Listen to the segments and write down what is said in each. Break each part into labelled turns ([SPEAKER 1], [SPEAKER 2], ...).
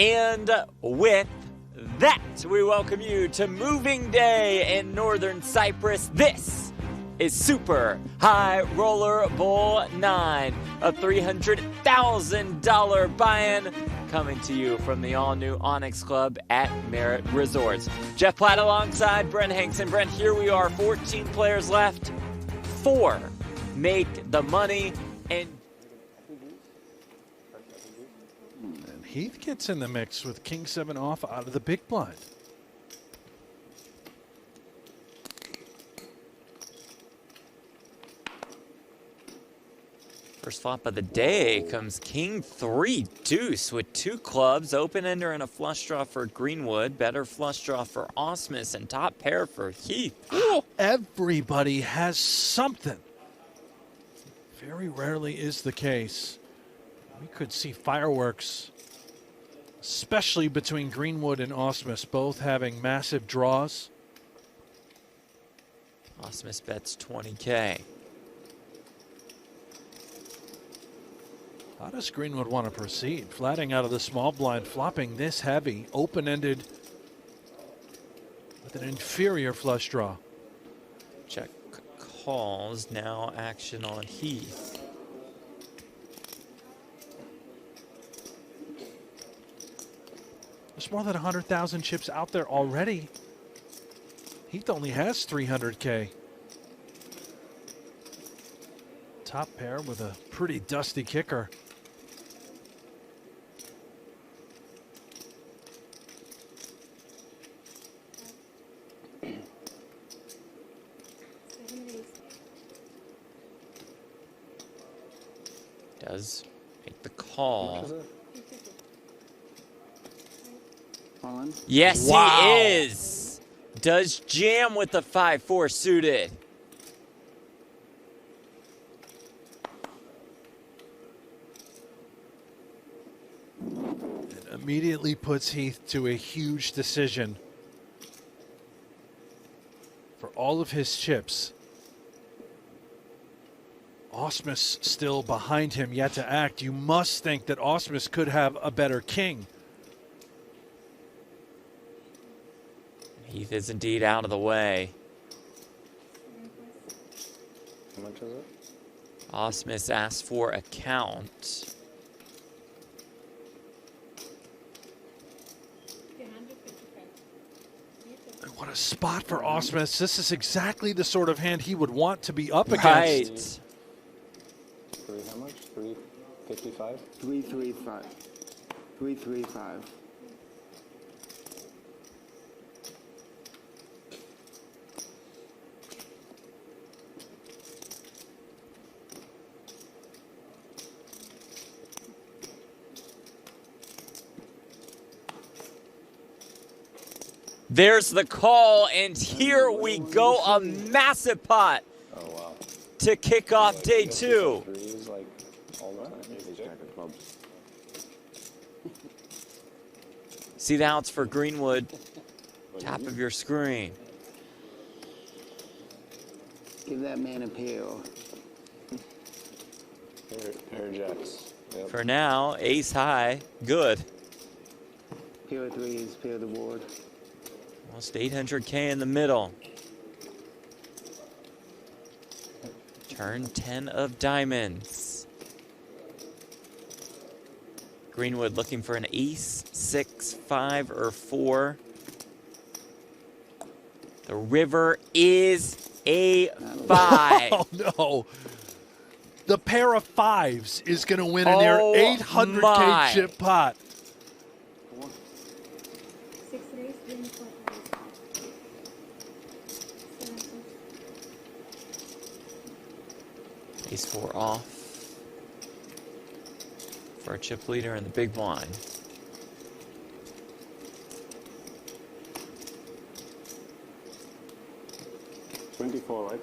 [SPEAKER 1] And with that, we welcome you to Moving Day in Northern Cyprus. This is Super High Roller Bowl 9, a $300,000 buy-in coming to you from the all-new Onyx Club at Merritt Resorts. Jeff Platt alongside Brent Hankson. Brent, here we are, 14 players left. 4 make the money, and
[SPEAKER 2] Heath gets in the mix with King 7 off out of the big blind.
[SPEAKER 1] first flop of the day comes King 3 deuce with 2 clubs, open ender and a flush draw for Greenwood, better flush draw for Ausmus, and top pair for Heath.
[SPEAKER 2] Ooh. Everybody has something. Very rarely is the case. We could see fireworks, especially between Greenwood and Ausmus, both having massive draws.
[SPEAKER 1] Ausmus bets 20K.
[SPEAKER 2] How does Greenwood want to proceed? Flatting out of the small blind, flopping this heavy, open-ended with an inferior flush draw.
[SPEAKER 1] Check calls, now action on Heath.
[SPEAKER 2] There's more than 100,000 chips out there already. Heath only has 300K. Top pair with a pretty dusty kicker.
[SPEAKER 1] Does make the call. Yes,
[SPEAKER 2] wow.
[SPEAKER 1] He is. Does jam with the 5-4 suited.
[SPEAKER 2] It immediately puts Heath to a huge decision. For all of his chips, Ausmus still behind him, yet to act. You must think that Ausmus could have a better king.
[SPEAKER 1] Heath is indeed out of the way.
[SPEAKER 3] How much is it?
[SPEAKER 1] Ausmus asked for a count.
[SPEAKER 2] And what a spot for Ausmus. This is exactly the sort of hand he would want to be up
[SPEAKER 1] Right.
[SPEAKER 2] against.
[SPEAKER 3] How much? 355?
[SPEAKER 4] 335. 335.
[SPEAKER 1] There's the call, and here we go, a massive pot
[SPEAKER 3] Oh, wow.
[SPEAKER 1] to kick off day 2.
[SPEAKER 3] Threes, like, all the time.
[SPEAKER 1] See the outs for Greenwood, top of your screen.
[SPEAKER 4] Give that man a pair.
[SPEAKER 3] Pair of jacks. Yep.
[SPEAKER 1] For now, ace high, good.
[SPEAKER 4] Pair of threes, pair of the board.
[SPEAKER 1] Almost 800K in the middle. Turn 10 of diamonds. Greenwood looking for an ace, 6, 5, or 4. The river is a 5.
[SPEAKER 2] Oh, no. The pair of fives is going to win a near
[SPEAKER 1] Oh,
[SPEAKER 2] 800K
[SPEAKER 1] my.
[SPEAKER 2] chip pot.
[SPEAKER 1] Ace 4 off for a chip leader in the big blind.
[SPEAKER 3] $24, right?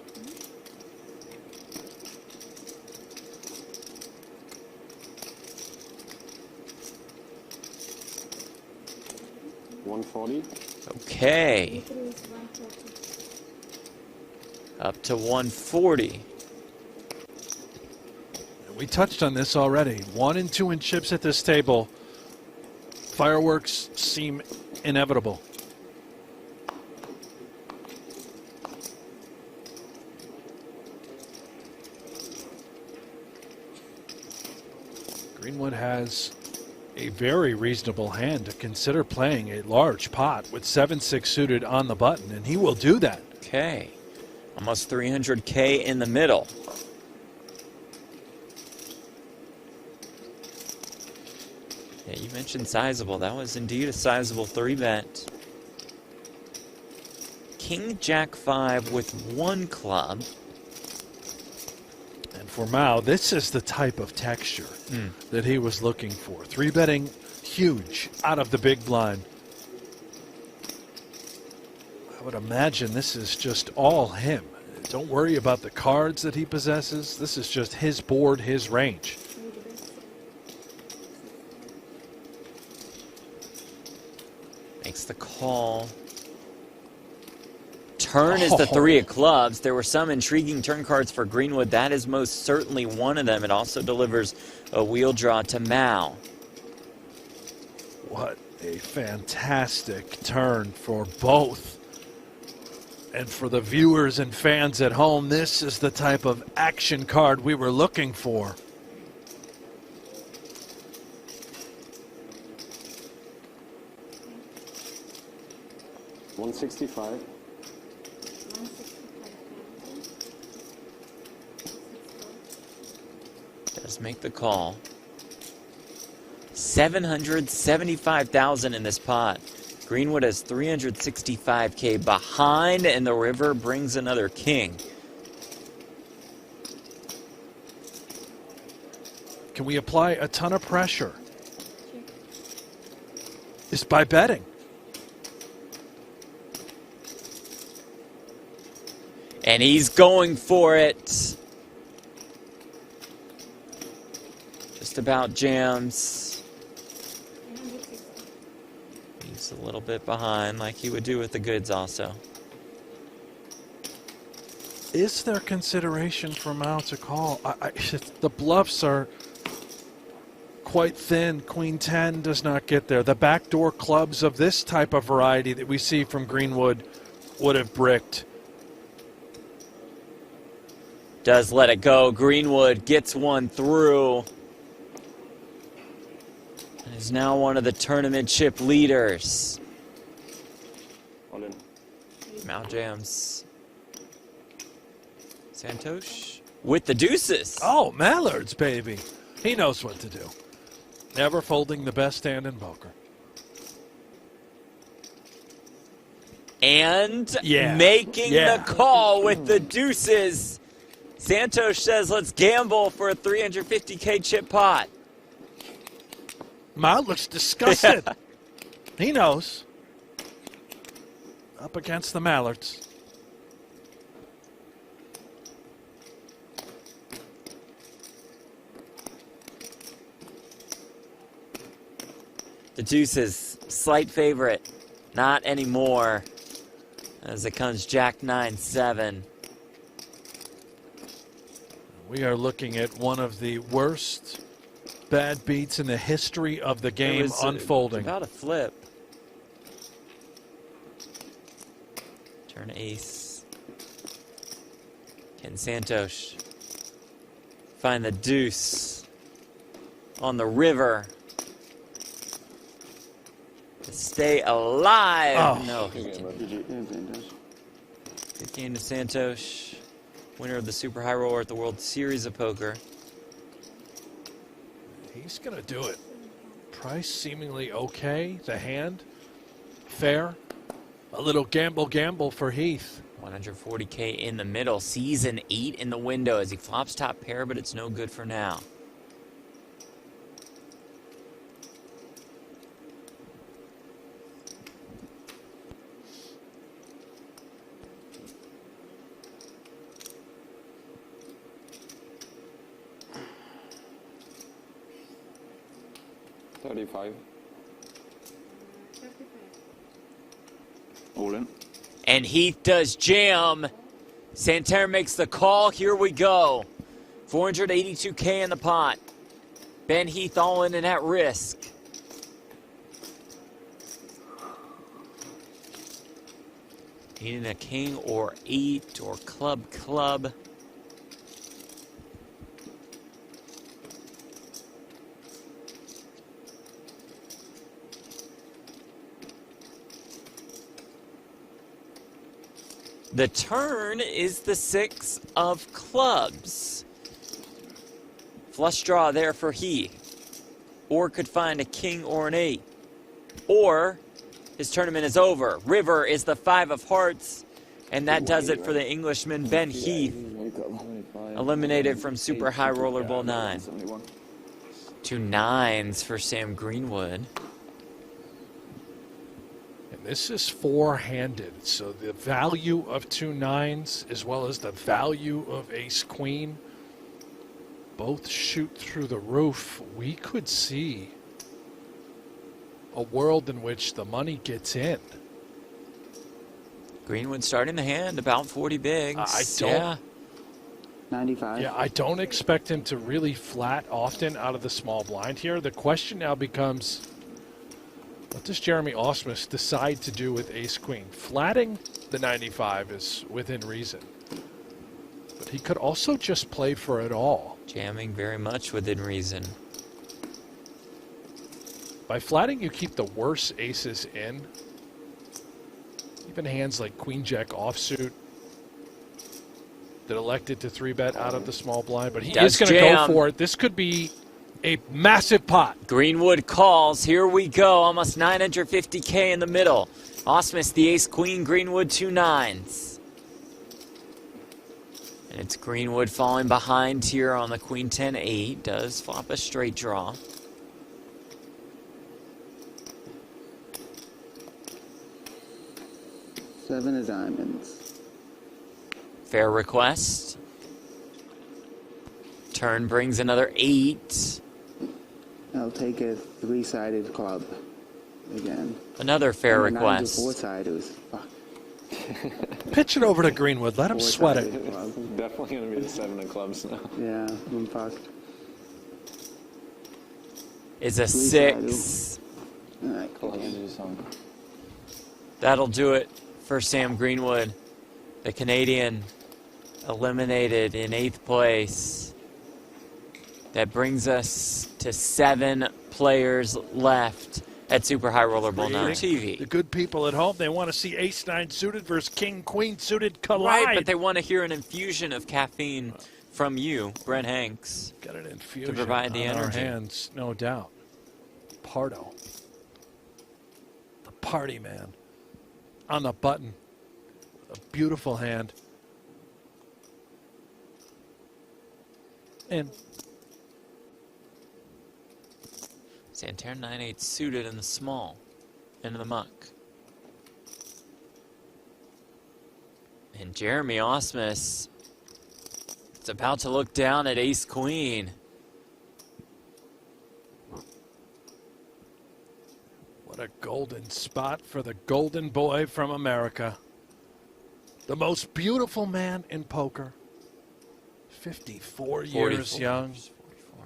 [SPEAKER 3] $140.
[SPEAKER 1] Okay. Up to 140.
[SPEAKER 2] We touched on this already. 1 and 2 in chips at this table. Fireworks seem inevitable. Greenwood has a very reasonable hand to consider playing a large pot with 7-6 suited on the button, and he will do that.
[SPEAKER 1] Okay. Almost 300K in the middle. Yeah, you mentioned sizable. That was indeed a sizable 3-bet. King Jack 5 with 1 club.
[SPEAKER 2] And for Mao, this is the type of texture that he was looking for. 3-betting huge out of the big blind. I would imagine this is just all him. Don't worry about the cards that he possesses. This is just his board, his range.
[SPEAKER 1] Makes the call. Turn is the 3 of clubs. There were some intriguing turn cards for Greenwood. That is most certainly one of them. It also delivers a wheel draw to Mao.
[SPEAKER 2] What a fantastic turn for both. And for the viewers and fans at home, this is the type of action card we were looking for.
[SPEAKER 3] $165.
[SPEAKER 1] Does make the call. 775,000 in this pot. Greenwood has 365K behind, and the river brings another king.
[SPEAKER 2] Can we apply a ton of pressure? It's by betting.
[SPEAKER 1] And he's going for it. Just about jams. He's a little bit behind, like he would do with the goods also.
[SPEAKER 2] Is there consideration for Mao to call? The bluffs are quite thin. Queen 10 does not get there. The backdoor clubs of this type of variety that we see from Greenwood would have bricked.
[SPEAKER 1] Does let it go. Greenwood gets one through. And is now one of the tournament chip leaders.
[SPEAKER 3] All in.
[SPEAKER 1] Mao jams. Santosh with the deuces.
[SPEAKER 2] Oh, Mallards, baby. He knows what to do. Never folding the best hand in poker.
[SPEAKER 1] And making the call with the deuces. Santosh says, let's gamble for a 350K chip pot.
[SPEAKER 2] Mao looks disgusted. He knows. Up against the Mallards.
[SPEAKER 1] The deuces, slight favorite. Not anymore. As it comes Jack 9-7.
[SPEAKER 2] We are looking at one of the worst bad beats in the history of the game unfolding.
[SPEAKER 1] About a flip. Turn ace. Can Santosh find the deuce on the river to stay alive?
[SPEAKER 2] Oh.
[SPEAKER 1] No, he didn't. Good game to Santosh. Winner of the Super High Roller at the World Series of Poker.
[SPEAKER 2] He's going to do it. Price seemingly okay. The hand, fair. A little gamble for Heath.
[SPEAKER 1] 140K in the middle. Sees an 8 in the window as he flops top pair, but it's no good for now.
[SPEAKER 3] $35.
[SPEAKER 5] All in.
[SPEAKER 1] And Heath does jam. Santerne makes the call. Here we go. 482K in the pot. Ben Heath all in and at risk. Needing a king or 8 or club. The turn is the 6 of clubs. Flush draw there for Heath. Or could find a king or an 8. Or his tournament is over. River is the 5 of hearts. And that does it for the Englishman, Ben Heath. Eliminated from Super High Roller Bowl 9. 2 9s for Sam Greenwood.
[SPEAKER 2] This is four-handed, so the value of 2 9s as well as the value of ace-queen both shoot through the roof. We could see a world in which the money gets in.
[SPEAKER 1] Greenwood starting the hand, about 40 bigs. Yeah.
[SPEAKER 4] 95.
[SPEAKER 2] Yeah, I don't expect him to really flat often out of the small blind here. The question now becomes, what does Jeremy Ausmus decide to do with ace-queen? Flatting the 95 is within reason. But he could also just play for it all.
[SPEAKER 1] Jamming very much within reason.
[SPEAKER 2] By flatting, you keep the worst aces in. Even hands like queen-jack offsuit that elected to 3-bet out of the small blind. But he is going to go for it. This could be a massive pot.
[SPEAKER 1] Greenwood calls. Here we go. Almost 950K in the middle. Ausmus, the ace-queen. Greenwood, 2 9s. And it's Greenwood falling behind here on the queen 10-8. Does flop a straight draw.
[SPEAKER 4] Seven of diamonds.
[SPEAKER 1] Fair request. Turn brings another 8.
[SPEAKER 4] I'll take a 3-sided club again.
[SPEAKER 1] Another fair request.
[SPEAKER 4] 4-sided was fuck.
[SPEAKER 2] Pitch it over to Greenwood. Let him sweat it.
[SPEAKER 3] Definitely going to be the 7 of clubs now.
[SPEAKER 4] Yeah, I'm fucked.
[SPEAKER 1] Is a 6.
[SPEAKER 4] All right,
[SPEAKER 1] That'll do it for Sam Greenwood. The Canadian eliminated in 8th place. That brings us to 7 players left at Super High Roller Bowl 9 TV.
[SPEAKER 2] The good people at home, they want to see ace-9 suited versus king-queen suited collide.
[SPEAKER 1] Right, but they want to hear an infusion of caffeine from you, Brent Hanks.
[SPEAKER 2] Got an infusion
[SPEAKER 1] to provide the
[SPEAKER 2] on
[SPEAKER 1] energy.
[SPEAKER 2] Our hands, no doubt. Pardo, the party man, on the button. A beautiful hand. And
[SPEAKER 1] Santerne 9-8 suited in the small, into the muck. And Jeremy Ausmus is about to look down at ace-queen.
[SPEAKER 2] what a golden spot for the golden boy from America. The most beautiful man in poker. 54 years young.
[SPEAKER 1] 44.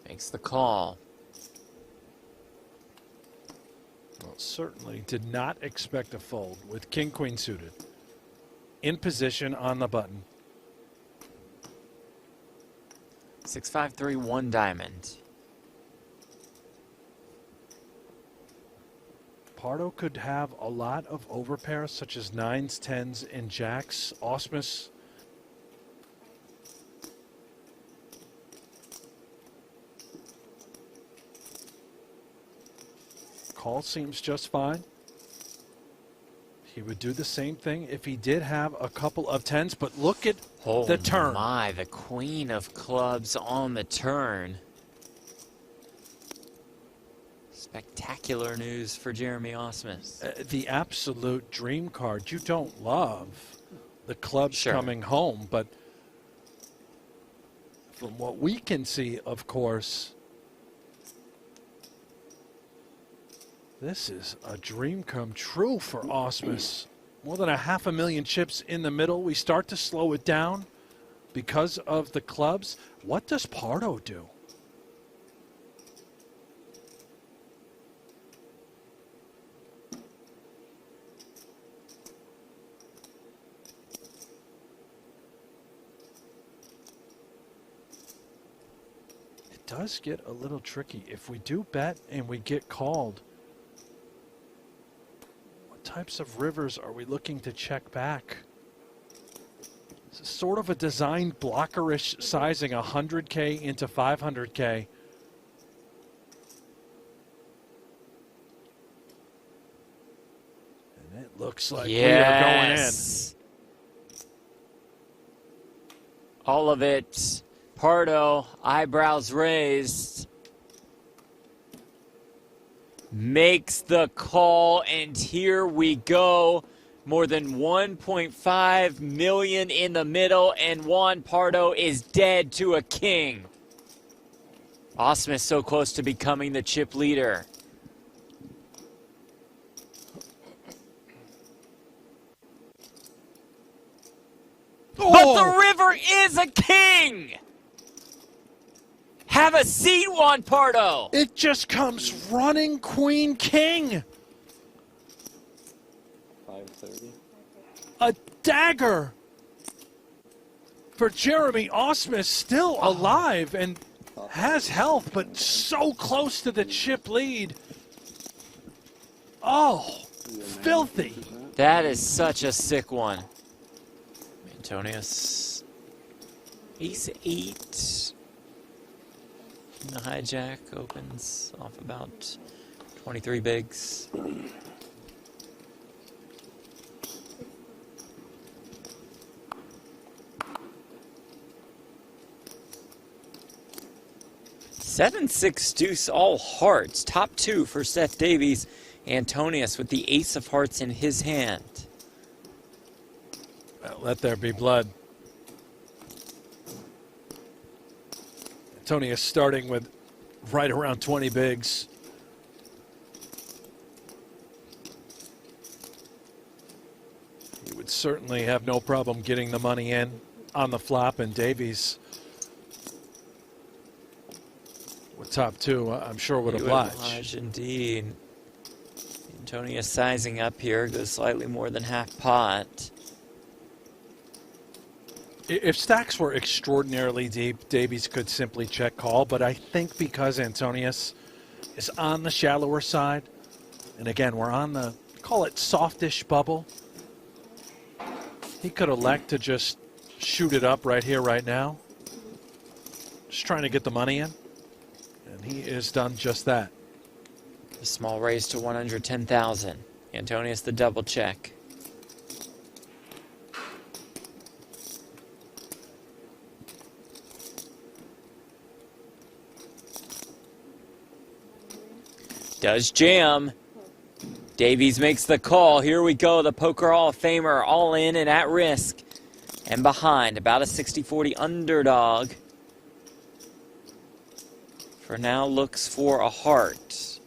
[SPEAKER 1] Makes the call.
[SPEAKER 2] Well, certainly did not expect a fold with king-queen suited. In position on the button.
[SPEAKER 1] 6-5-3, 1 diamond.
[SPEAKER 2] Pardo could have a lot of overpairs such as 9s, 10s, and jacks. Ausmus call seems just fine. He would do the same thing if he did have a couple of 10s, but look at the turn.
[SPEAKER 1] Oh my, the queen of clubs on the turn. Spectacular news for Jeremy Ausmus.
[SPEAKER 2] The absolute dream card. You don't love the clubs
[SPEAKER 1] Sure.
[SPEAKER 2] coming home, but from what we can see, of course, this is a dream come true for Ausmus. More than 500,000 chips in the middle. We start to slow it down because of the clubs. What does Pardo do? does get a little tricky. If we do bet and we get called, what types of rivers are we looking to check back? This is sort of a designed blockerish sizing, 100K into 500K. And it looks like we are going in.
[SPEAKER 1] All of it. Pardo, eyebrows raised, makes the call, and here we go. More than 1.5 million in the middle, and Juan Pardo is dead to a king. Ausmus so close to becoming the chip leader. But the river is a king! Have a seat, Juan Pardo!
[SPEAKER 2] It just comes running queen king.
[SPEAKER 3] 530.
[SPEAKER 2] A dagger for Jeremy Ausmus, still alive and has health, but so close to the chip lead. Oh, filthy.
[SPEAKER 1] That is such a sick one. Antonius. Ace 8. The hijack opens off about 23 bigs. Seven, six, deuce, all hearts. Top two for Seth Davies. Antonius with the ace of hearts in his hand.
[SPEAKER 2] Well, let there be blood. Antonius starting with right around 20 bigs. He would certainly have no problem getting the money in on the flop, and Davies with top two, I'm sure would oblige.
[SPEAKER 1] Indeed. Antonius sizing up here, goes slightly more than half pot.
[SPEAKER 2] If stacks were extraordinarily deep, Davies could simply check call, but I think because Antonius is on the shallower side, and again, we're on the, call it softish bubble, he could elect to just shoot it up right here, right now. Just trying to get the money in, and he is done just that.
[SPEAKER 1] A small raise to 110,000. Antonius the double check. Does jam. Davies makes the call. Here we go. The Poker Hall of Famer all in and at risk. And behind. About a 60-40 underdog. For now looks for a heart.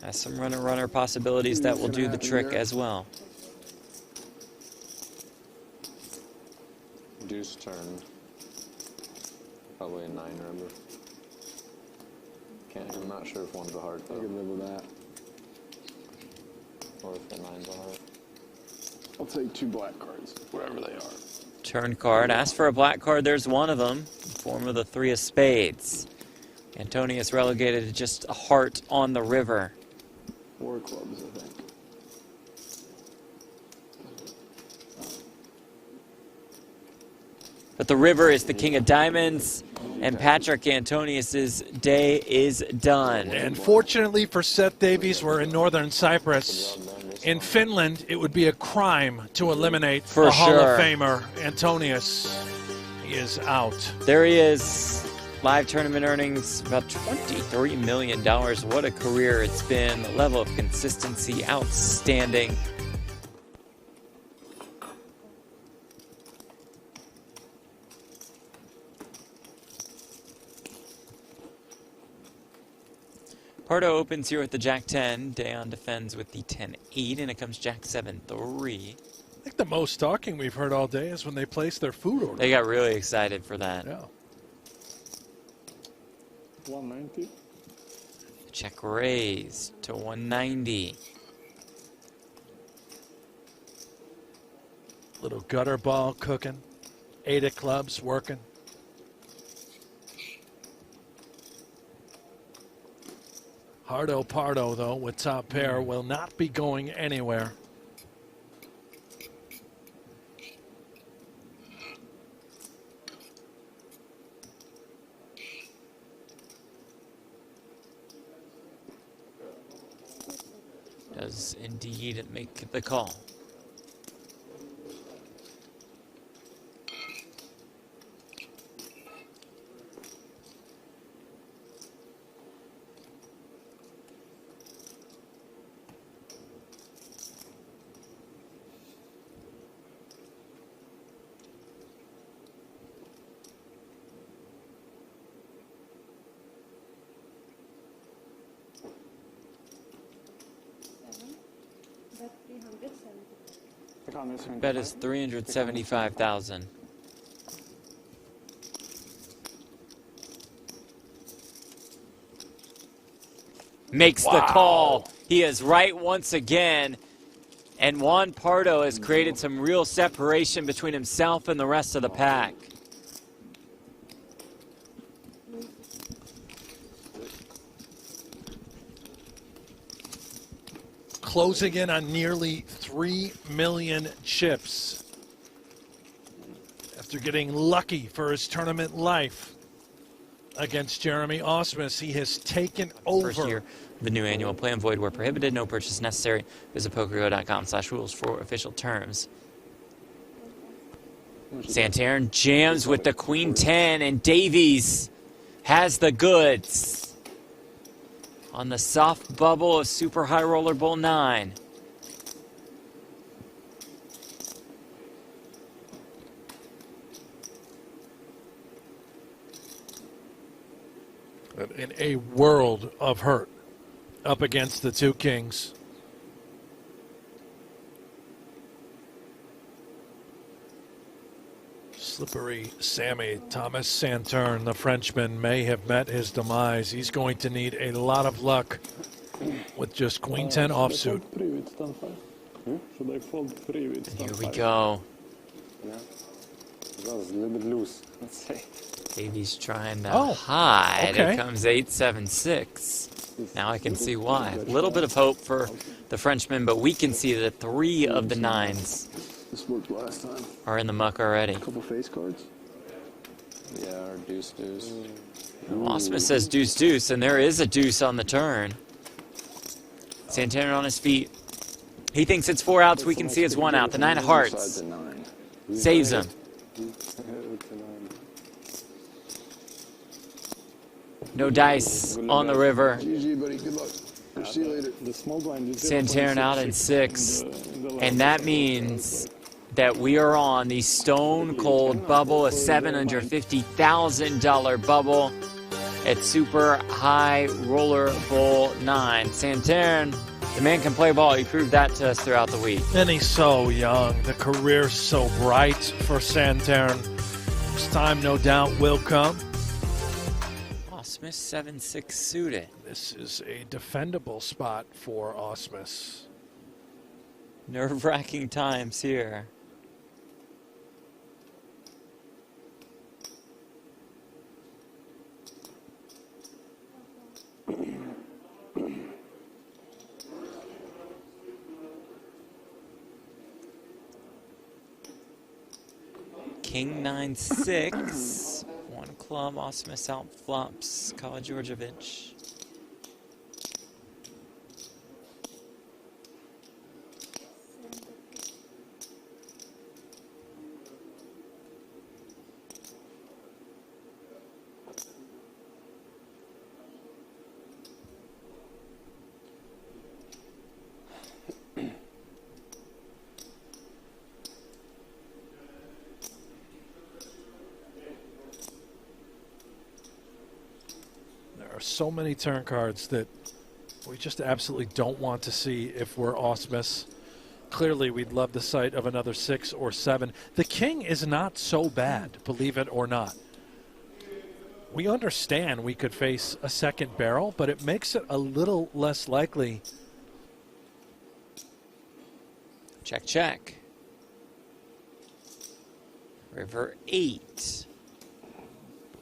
[SPEAKER 1] Has some runner-runner possibilities that will do the trick as well.
[SPEAKER 3] Deuce turn. Probably a 9 river. I'm not sure if one's a heart, though. I could live with that. Or if the 9's a heart.
[SPEAKER 4] I'll take 2 black cards, wherever they are.
[SPEAKER 1] Turn card. Ask for a black card. There's one of them. In the form of the 3 of spades. Antonius relegated to just a heart on the river.
[SPEAKER 4] 4 clubs, I think.
[SPEAKER 1] But the river is the king of diamonds, and Patrik Antonius's day is done.
[SPEAKER 2] And fortunately for Seth Davies, we're in northern Cyprus. In Finland, it would be a crime to eliminate a Hall of Famer. Antonius, he is out.
[SPEAKER 1] There he is. Live tournament earnings, about $23 million. What a career it's been. The level of consistency, outstanding. Pardo opens here with the Jack-10. Dayon defends with the 10-8, and it comes Jack-7-3.
[SPEAKER 2] I think the most talking we've heard all day is when they placed their food order.
[SPEAKER 1] They got really excited for that.
[SPEAKER 2] Yeah.
[SPEAKER 4] 190.
[SPEAKER 1] Check raise to 190.
[SPEAKER 2] Little gutter ball cooking. 8 of clubs working. Pardo, though, with top pair, will not be going anywhere.
[SPEAKER 1] Does indeed make the call. Bet is 375,000. Makes the call. He is right once again. And Juan Pardo has created some real separation between himself and the rest of the pack.
[SPEAKER 2] Closing in on nearly 3 million chips. After getting lucky for his tournament life against Jeremy Ausmus, he has taken over.
[SPEAKER 1] First year, the new annual plan void where prohibited, no purchase necessary. Visit PokerGO.com/rules for official terms. Santerne jams with the Queen 10, and Davies has the goods on the soft bubble of Super High Roller Bowl 9.
[SPEAKER 2] In a world of hurt up against the two kings. Slippery Sammy. Thomas Santerne, the Frenchman, may have met his demise. He's going to need a lot of luck with just Queen 10 offsuit.
[SPEAKER 1] Here we go.
[SPEAKER 3] Yeah. It was a little bit loose, let's say.
[SPEAKER 1] Davies trying to
[SPEAKER 2] Oh,
[SPEAKER 1] hide.
[SPEAKER 2] okay.
[SPEAKER 1] It comes 8-7-6. Now I can see why. A little bit of hope for the Frenchman, but we can see that 3 of the 9s
[SPEAKER 4] This worked last time.
[SPEAKER 1] are in the muck already.
[SPEAKER 4] A couple face cards.
[SPEAKER 3] Yeah, or deuce.
[SPEAKER 1] Ausmus says deuce deuce, and there is a deuce on the turn. Santerne on his feet. He thinks it's 4 outs. We can see it's 1 out. The 9 of hearts saves him. No dice on the river.
[SPEAKER 4] GG, buddy. Good luck. See you later.
[SPEAKER 1] Santerne out in 6. And that means that we are on the stone cold bubble, a $750,000 bubble at Super High Roller Bowl 9. Santerne, the man can play ball. He proved that to us throughout the week.
[SPEAKER 2] And he's so young. The career's so bright for Santerne. His time, no doubt, will come.
[SPEAKER 1] Ausmus 7-6 suited.
[SPEAKER 2] This is a defendable spot for Ausmus.
[SPEAKER 1] Nerve-wracking times here. King 9-6. 1 club. Ausmus out flops Kala Georgievich.
[SPEAKER 2] So many turn cards that we just absolutely don't want to see if we're Ausmus. Clearly, we'd love the sight of another 6 or 7. The king is not so bad, believe it or not. We understand we could face a second barrel, but it makes it a little less likely.
[SPEAKER 1] Check, check. River 8.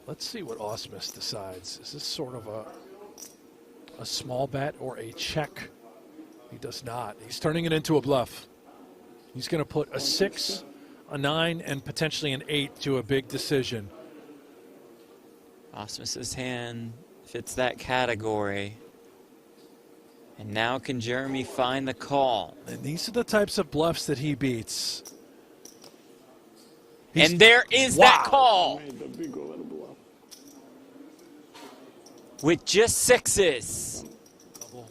[SPEAKER 2] Let's see what Ausmus decides. Is this sort of a a small bet or a check? He does not. He's turning it into a bluff. He's going to put a 6, a 9, and potentially an 8 to a big decision.
[SPEAKER 1] Ausmus's hand fits that category. And now can Jeremy find the call?
[SPEAKER 2] And these are the types of bluffs that he beats.
[SPEAKER 1] And there is that call.
[SPEAKER 4] Made the big little bluff.
[SPEAKER 1] With just 6s.
[SPEAKER 2] You're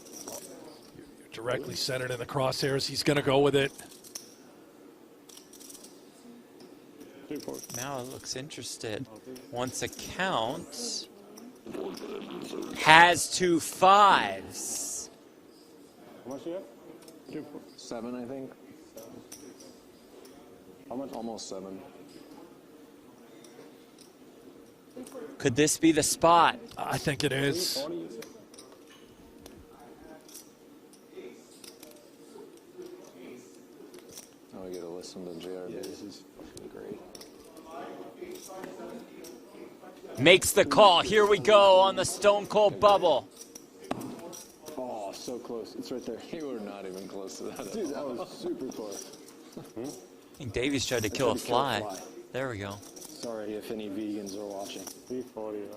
[SPEAKER 2] directly centered in the crosshairs. He's going to go with it.
[SPEAKER 1] Now it looks interested. Wants a count. Has 2 5s.
[SPEAKER 4] How much you got? 7, I think. How much? Almost 7.
[SPEAKER 1] Could this be the spot?
[SPEAKER 2] I think it is.
[SPEAKER 3] Oh, we get to listen to JRB. Yeah, this is fucking great.
[SPEAKER 1] Makes the call. Here we go on the Stone Cold Bubble.
[SPEAKER 4] Oh, so close. It's right there.
[SPEAKER 3] You were not even close to that.
[SPEAKER 4] Dude, that was super close.
[SPEAKER 1] I think Davies tried to kill a fly. There we go.
[SPEAKER 4] Sorry if any vegans are watching. 340, right?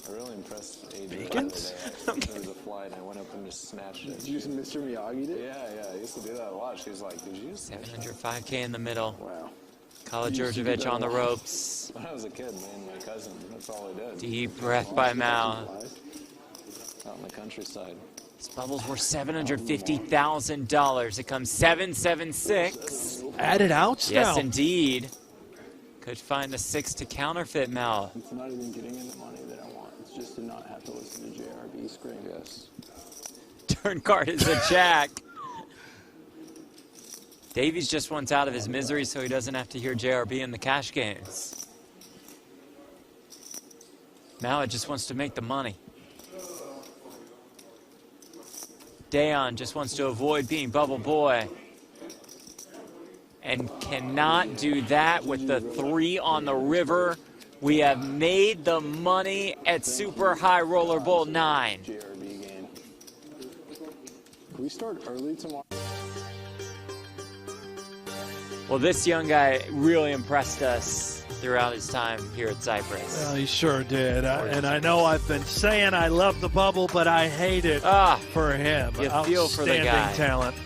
[SPEAKER 3] I'm really impressed.
[SPEAKER 2] Vegans?
[SPEAKER 3] There was a fly and I went up and just snatched it.
[SPEAKER 4] Did you just Mr. Miyagi did?
[SPEAKER 3] Yeah, I used to do that a lot. She was like, did you just
[SPEAKER 1] 705K in the middle.
[SPEAKER 4] Wow.
[SPEAKER 1] Kala-Djordjevic on the ropes.
[SPEAKER 3] When I was a kid, me and my cousin, that's all I did.
[SPEAKER 1] Deep breath by mouth.
[SPEAKER 3] Out in the countryside.
[SPEAKER 1] These bubbles were $750,000. It comes 776.
[SPEAKER 2] Added outs now.
[SPEAKER 1] Yes, indeed. Could find the 6 to counterfeit Mal.
[SPEAKER 4] It's not even getting in the money that I want. It's just to not have to listen to JRB scream.
[SPEAKER 3] Yes.
[SPEAKER 1] Turn card is a jack. Davies just wants out of his misery so he doesn't have to hear JRB in the cash games. Mallet just wants to make the money. Dayon just wants to avoid being Bubble Boy. And cannot do that with the 3 on the river. We have made the money at Super High Roller Bowl 9.
[SPEAKER 4] JRB game. Can we start early tomorrow?
[SPEAKER 1] Well, this young guy really impressed us throughout his time here at Cyprus.
[SPEAKER 2] Well, he sure did. And I know I've been saying I love the bubble, but I hate it for him.
[SPEAKER 1] You feel for the guy.
[SPEAKER 2] Outstanding talent.